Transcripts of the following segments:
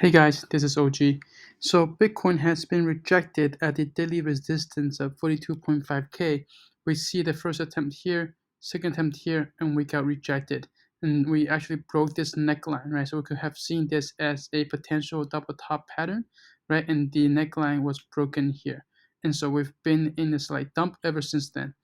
Hey guys, this is OG. So Bitcoin has been rejected at the daily resistance of 42.5K. We see the first attempt here, second attempt here, and we got rejected. And we actually broke this neckline, right? So we could have seen this as a potential double top pattern, right? And the neckline was broken here. And so we've been in a slight dump ever since then.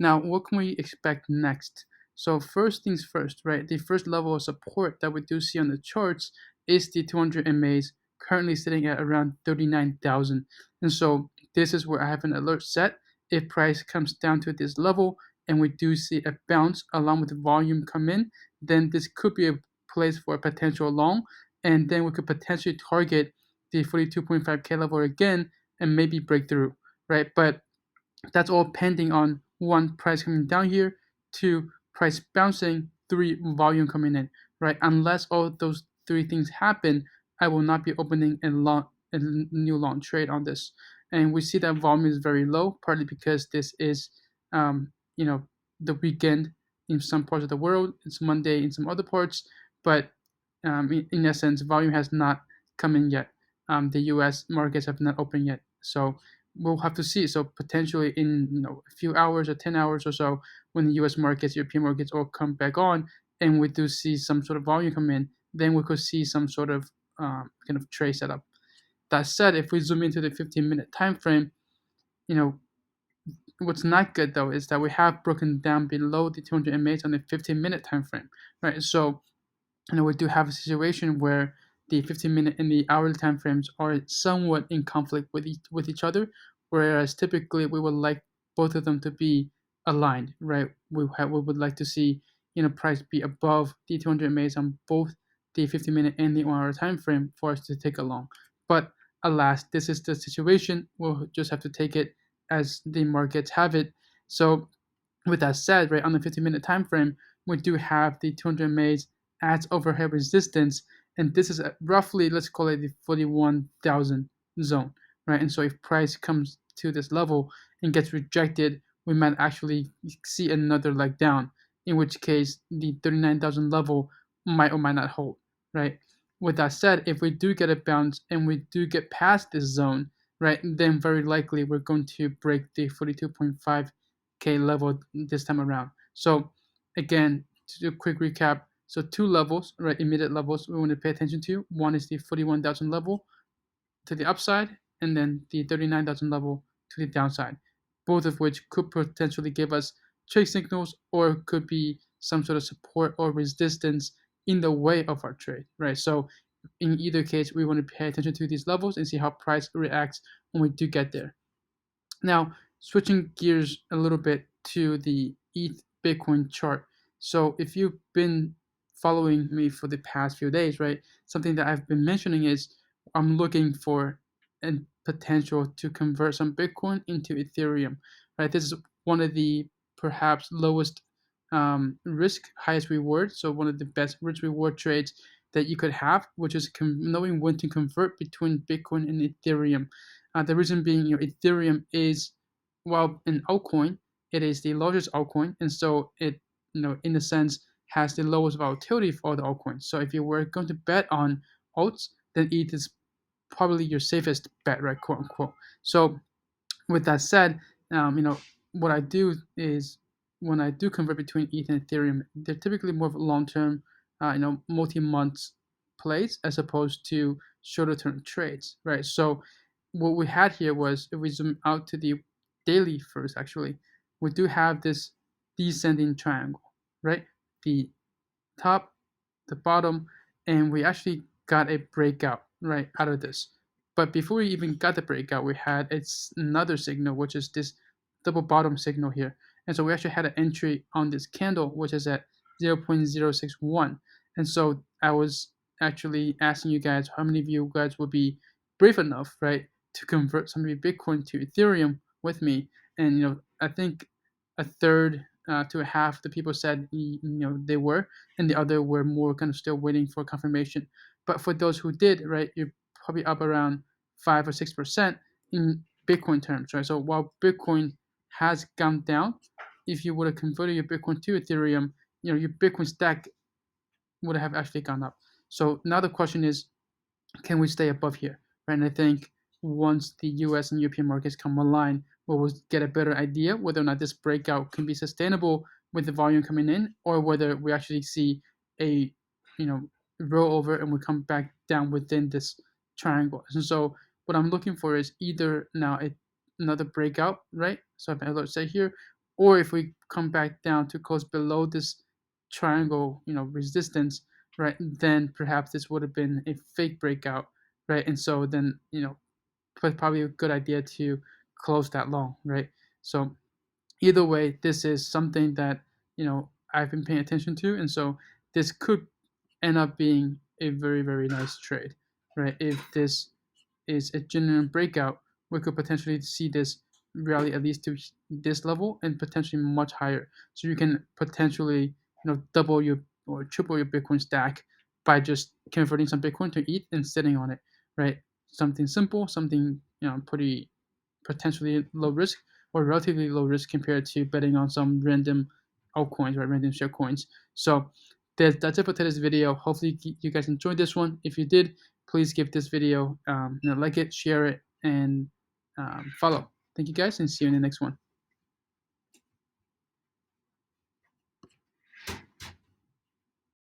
Now, what can we expect next? So first things first, right? The first level of support that we do see on the charts is the 200 MAs, currently sitting at around 39,000. And so this is where I have an alert set. If price comes down to this level and we do see a bounce along with volume come in, then this could be a place for a potential long. And then we could potentially target the 42.5K level again and maybe break through, right? But that's all pending on one, price coming down here, two, price bouncing, three, volume coming in, right? Unless all those three things happen, I will not be opening a new long trade on this. And we see that volume is very low, partly because this is, um, you know, the weekend in some parts of the world. It's Monday in some other parts, but in essence, volume has not come in yet. The U.S. markets have not opened yet, so we'll have to see. So potentially in a few hours or 10 hours or so, when the U.S. markets, European markets all come back on, and we do see some sort of volume come in, then we could see some sort of kind of trade setup. That said, if we zoom into the 15-minute time frame, you know what's not good though is that we have broken down below the 200 MAs on the 15-minute time frame, right? So we do have a situation where the 15-minute and the hourly time frames are somewhat in conflict with each other, whereas typically we would like both of them to be aligned, right? We would like to see price be above the 200 MAs on both the 15-minute and the 1 hour time frame for us to take along. But alas, this is the situation. We'll just have to take it as the markets have it. So with that said, right, on the 15-minute time frame, we do have the 200 MAs as overhead resistance, and this is roughly, let's call it the 41,000 zone, right? And so if price comes to this level and gets rejected, we might actually see another leg down, in which case the 39,000 level might or might not hold, right? With that said, if we do get a bounce and we do get past this zone, right, then very likely we're going to break the 42.5K level this time around. So again, to do a quick recap, so two levels, right, immediate levels we want to pay attention to. One is the 41,000 level to the upside, and then the 39,000 level to the downside, both of which could potentially give us trade signals or could be some sort of support or resistance in the way of our trade, right? So in either case, we want to pay attention to these levels and see how price reacts when we do get there. Now, switching gears a little bit to the ETH Bitcoin chart. So, if you've been following me for the past few days, right, something that I've been mentioning is I'm looking for a potential to convert some Bitcoin into Ethereum, right? This is one of the perhaps lowest risk, highest reward. So, one of the best risk reward trades that you could have, which is knowing when to convert between Bitcoin and Ethereum. The reason being, Ethereum is, well, an altcoin. It is the largest altcoin, and so it, in a sense, has the lowest volatility for all the altcoins. So if you were going to bet on alts, then ETH is probably your safest bet, right, quote unquote. So with that said, what I do is when I do convert between ETH and Ethereum, they're typically more of long-term, multi-month plays as opposed to shorter-term trades, right? So what we had here was, if we zoom out to the daily first, actually, we do have this descending triangle, right? The top, the bottom, and we actually got a breakout right out of this. But before we even got the breakout, we had another signal, which is this double bottom signal here. And so we actually had an entry on this candle, which is at 0.061. And so I was actually asking you guys, how many of you guys would be brave enough, right, to convert some of your Bitcoin to Ethereum with me? And I think a third to a half the people said they were, and the other were more kind of still waiting for confirmation. But for those who did, right, you're probably up around 5 or 6% in Bitcoin terms, right? So while Bitcoin has gone down, if you would have converted your Bitcoin to Ethereum, your Bitcoin stack would have actually gone up. So now the question is, can we stay above here, right? And I think once the US and European markets come online, we'll get a better idea whether or not this breakout can be sustainable with the volume coming in, or whether we actually see a, roll over and we come back down within this triangle. And so what I'm looking for is either now another breakout, right? So let's say here, or if we come back down to close below this triangle, resistance, right, then perhaps this would have been a fake breakout, right? And so then, probably a good idea to close that long, right? So either way, this is something that, I've been paying attention to. And so this could end up being a very, very nice trade, right? If this is a genuine breakout, we could potentially see this rally at least to this level and potentially much higher. So you can potentially, double your or triple your Bitcoin stack by just converting some Bitcoin to ETH and sitting on it, right? Something simple, something, pretty potentially low risk or relatively low risk compared to betting on some random altcoins, right? Random share coins. So that's it for today's video. Hopefully you guys enjoyed this one. If you did, please give this video, like it, share it, and follow. Thank you guys, and see you in the next one.